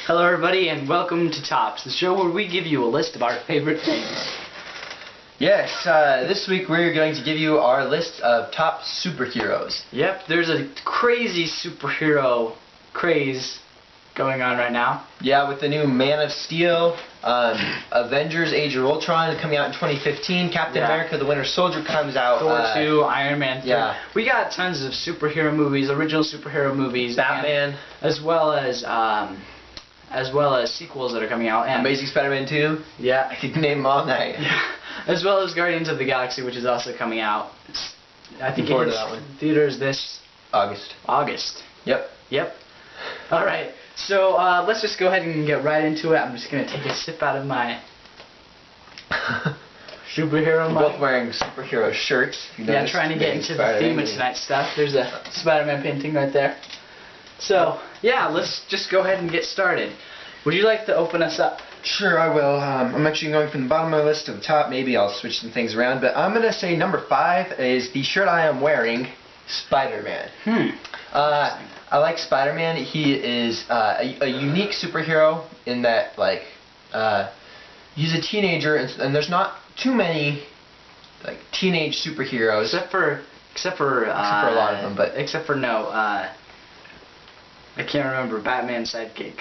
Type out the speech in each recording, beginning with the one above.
Hello everybody and welcome to Tops, the show where we give you a list of our favorite things. Yes, this week we're going to give you our list of top superheroes. Yep, there's a crazy superhero craze going on right now. Yeah, with the new Man of Steel, Avengers Age of Ultron coming out in 2015, Captain America the Winter Soldier comes out. Thor 2, Iron Man 3. Yeah. We got tons of superhero movies, original superhero movies. Batman. As well as sequels that are coming out. And Amazing Spider-Man 2. Yeah. I could name them all night. Yeah. As well as Guardians of the Galaxy, which is also coming out. I think Forward it's to that one. theaters this August. Yep. Alright, so let's just go ahead and get right into it. I'm just going to take a sip out of my superhero We're both wearing superhero shirts. Yeah, trying to get into the theme of tonight's stuff. There's a Spider-Man painting right there. So, yeah, let's just go ahead and get started. Would you like to open us up? Sure, I will. I'm actually going from the bottom of my list to the top. Maybe I'll switch some things around. But I'm going to say number 5 is the shirt I am wearing, Spider-Man. I like Spider-Man. He is a unique superhero in that, like, he's a teenager, and there's not too many, like, teenage superheroes. Except for a lot of them, but except for I can't remember Batman's sidekick.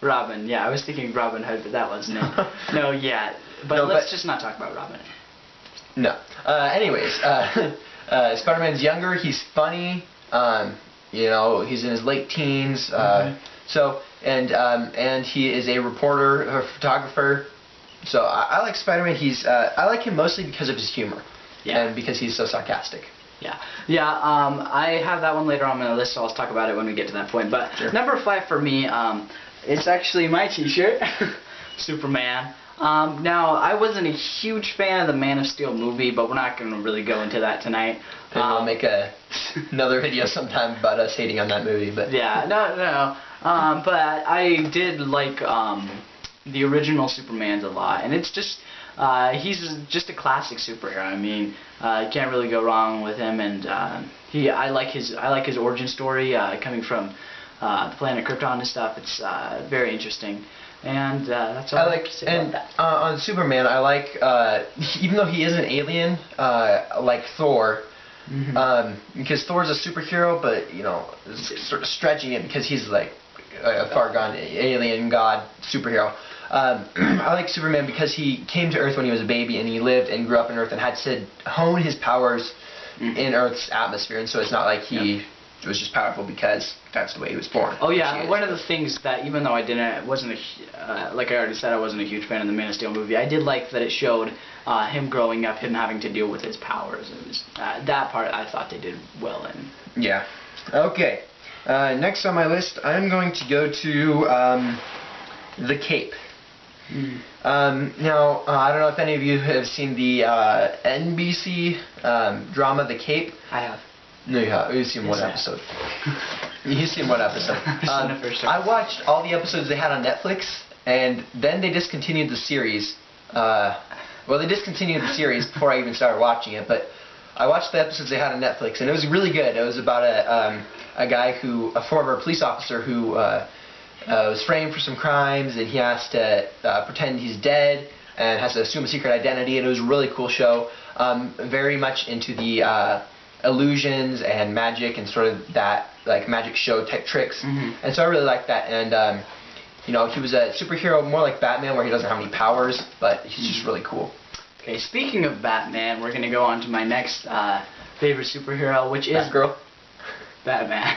Robin, yeah, I was thinking Robin Hood, but that wasn't it. No, yeah, but let's just not talk about Robin. No. Anyways, Spider-Man's younger. He's funny. You know, he's in his late teens. So, and he is a reporter, a photographer. So I like Spider-Man. I like him mostly because of his humor, and because he's so sarcastic. I have that one later on my list, so I'll talk about it when we get to that point. But number 5 for me, it's actually my t-shirt, Superman. Now, I wasn't a huge fan of the Man of Steel movie, but we're not going to really go into that tonight. And we'll make another video sometime about us hating on that movie. But yeah, no. But I did like the original Superman's a lot, and it's just he's just a classic superhero. I mean, you can't really go wrong with him, and I like his origin story coming from the planet Krypton and stuff. It's very interesting, and that's all I like to say about that. On Superman, I like even though he is an alien, like Thor. Because Thor's a superhero, but you know, sort of stretching it because he's like a far gone alien god superhero. I like Superman because he came to Earth when he was a baby and he lived and grew up on Earth and had to hone his powers in Earth's atmosphere, and so it's not like he was just powerful because that's the way he was born. Oh yeah, one of the things that even though wasn't like I already said, I wasn't a huge fan of the Man of Steel movie, I did like that it showed him growing up, him having to deal with his powers. It was that part I thought they did well in. Yeah. Okay. Next on my list, I'm going to go to the Cape. Now, I don't know if any of you have seen the NBC drama The Cape. I have. No, you have. You've seen one episode. You've seen one episode. I watched all the episodes they had on Netflix, and then they discontinued the series. Well, they discontinued the series before I even started watching it, but I watched the episodes they had on Netflix, and it was really good. It was about a guy a former police officer who was framed for some crimes, and he has to pretend he's dead and has to assume a secret identity, and it was a really cool show. Very much into the illusions and magic and sort of that like magic show type tricks, and so I really liked that. And you know, he was a superhero more like Batman, where he doesn't have any powers, but he's just really cool. Okay, speaking of Batman, we're gonna go on to my next favorite superhero, which is Batgirl. Batman.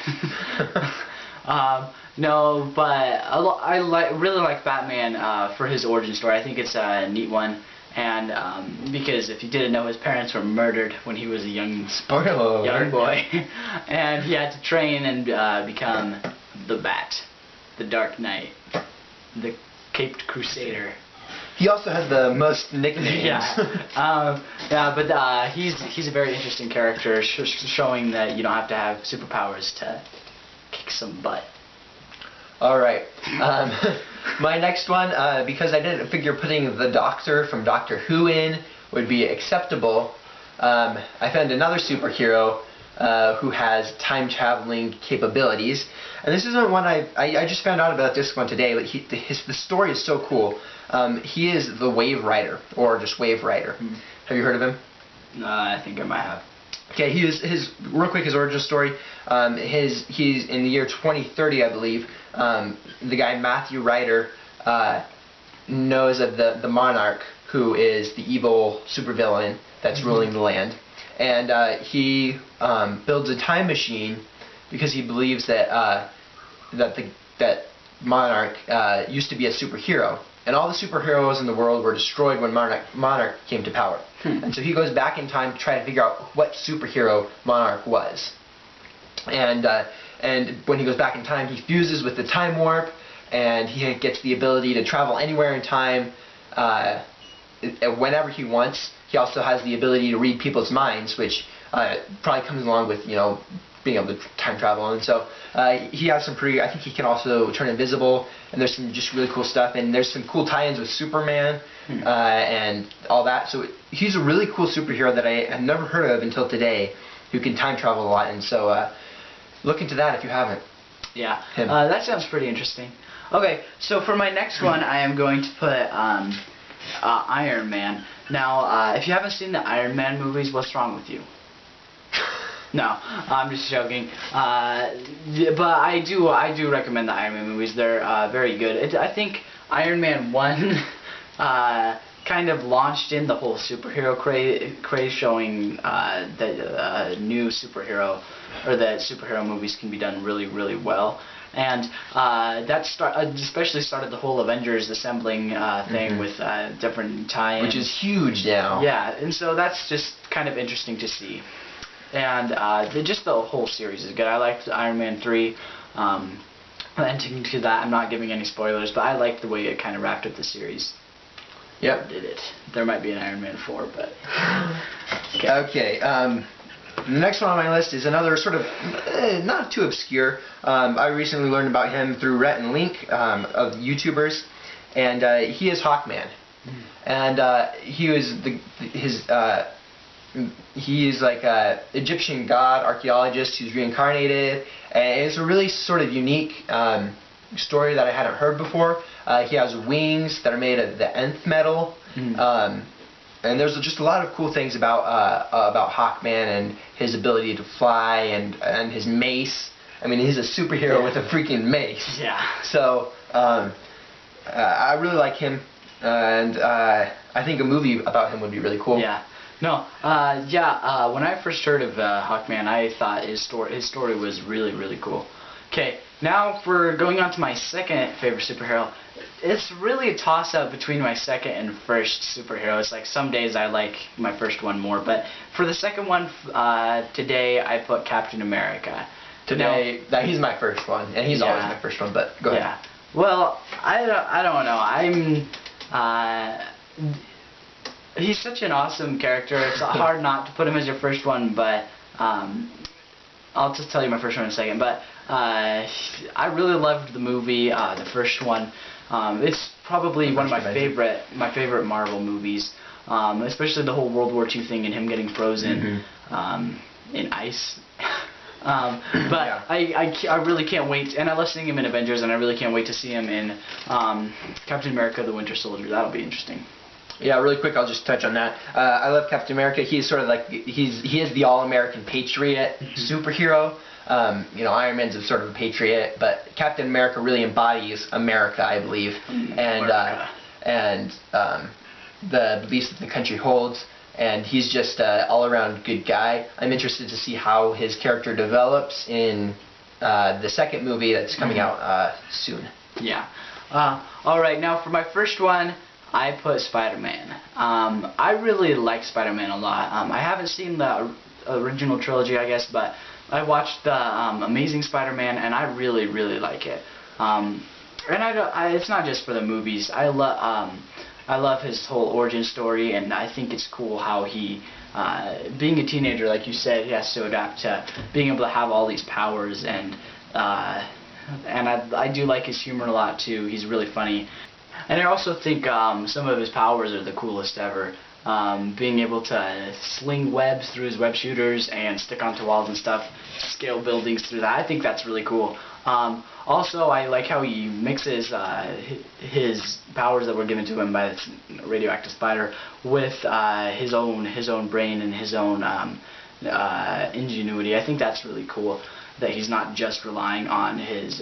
No, but I really like Batman for his origin story. I think it's a neat one, and because if you didn't know, his parents were murdered when he was a young boy, and he had to train and become the Bat, the Dark Knight, the Caped Crusader. He also has the most nicknames. But he's a very interesting character, showing that you don't have to have superpowers to kick some butt. Alright, my next one, because I didn't figure putting the Doctor from Doctor Who in would be acceptable, I found another superhero who has time traveling capabilities. And this isn't one I just found out about this one today, but the story is so cool. He is the Wave Rider, or just Wave Rider. Have you heard of him? I think I might have. Okay, real quick, his origin story. He's in the year 2030, I believe. The guy Matthew Ryder knows of the Monarch, who is the evil supervillain that's ruling the land, and he builds a time machine because he believes that that Monarch used to be a superhero, and all the superheroes in the world were destroyed when Monarch came to power. And so he goes back in time to try to figure out what superhero Monarch was. And when he goes back in time, he fuses with the time warp, and he gets the ability to travel anywhere in time whenever he wants. He also has the ability to read people's minds, which probably comes along with, being able to time travel. And so he has some I think he can also turn invisible, and there's some just really cool stuff, and there's some cool tie-ins with Superman and all that. So he's a really cool superhero that I have never heard of until today, who can time travel a lot. And so look into that if you haven't. Yeah, that sounds pretty interesting. Okay, so for my next one, I am going to put Iron Man. Now, if you haven't seen the Iron Man movies, what's wrong with you? No, I'm just joking. But I do recommend the Iron Man movies. They're very good. I think Iron Man 1 kind of launched in the whole superhero craze, showing that new superhero, or that superhero movies can be done really, really well. And that especially started the whole Avengers assembling thing with different tie-ins. Which is huge now. Yeah, and so that's just kind of interesting to see. And just the whole series is good. I liked Iron Man 3. And to that, I'm not giving any spoilers, but I liked the way it kind of wrapped up the series. Yep. Did it. There might be an Iron Man 4, but... Okay. The next one on my list is another sort of not too obscure. I recently learned about him through Rhett and Link of YouTubers, and he is Hawkman. And he was he is like a Egyptian god archaeologist who's reincarnated, and it's a really sort of unique story that I hadn't heard before. He has wings that are made of the nth metal. And there's just a lot of cool things about Hawkman and his ability to fly and his mace. I mean, he's a superhero with a freaking mace. Yeah. So I really like him, and I think a movie about him would be really cool. Yeah. No. When I first heard of Hawkman, I thought his story was really, really cool. Okay. Now for going on to my second favorite superhero. It's really a toss-up between my second and first superhero. It's like some days I like my first one more, but for the second one today, I put Captain America. Today, he's my first one, and he's always my first one. But go ahead. Yeah. Well, I don't know. He's such an awesome character. It's hard not to put him as your first one, but I'll just tell you my first one in a second. But I really loved the movie, the first one. It's probably one of my favorite Marvel movies, especially the whole World War II thing and him getting frozen in ice. But I really can't wait, and I love seeing him in Avengers, and I really can't wait to see him in Captain America: The Winter Soldier. That'll be interesting. Yeah, really quick, I'll just touch on that. I love Captain America. He's sort of like he is the all-American patriot superhero. Iron Man's a sort of a patriot, but Captain America really embodies America, I believe, and the beliefs that the country holds. And he's just an all-around good guy. I'm interested to see how his character develops in the second movie that's coming out soon. Yeah. All right. Now for my first one, I put Spider-Man. I really like Spider-Man a lot. I haven't seen the original trilogy, I guess, but I watched the Amazing Spider-Man, and I really, really like it. And it's not just for the movies. I love his whole origin story, and I think it's cool how he, being a teenager, like you said, he has to adapt to being able to have all these powers, and I do like his humor a lot too. He's really funny. And I also think some of his powers are the coolest ever. being able to sling webs through his web shooters and stick onto walls and stuff, scale buildings through that. I think that's really cool. Also, I like how he mixes his powers that were given to him by this radioactive spider with his own brain and his own ingenuity. I think that's really cool, that he's not just relying on his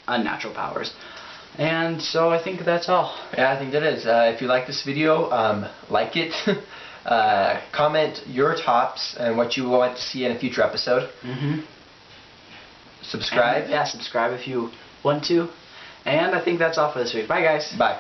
unnatural powers. And so I think that's all. Yeah, I think that is. If you like this video, like it. Comment your tops and what you want to see in a future episode. Subscribe. And, yeah, subscribe if you want to. And I think that's all for this week. Bye, guys. Bye.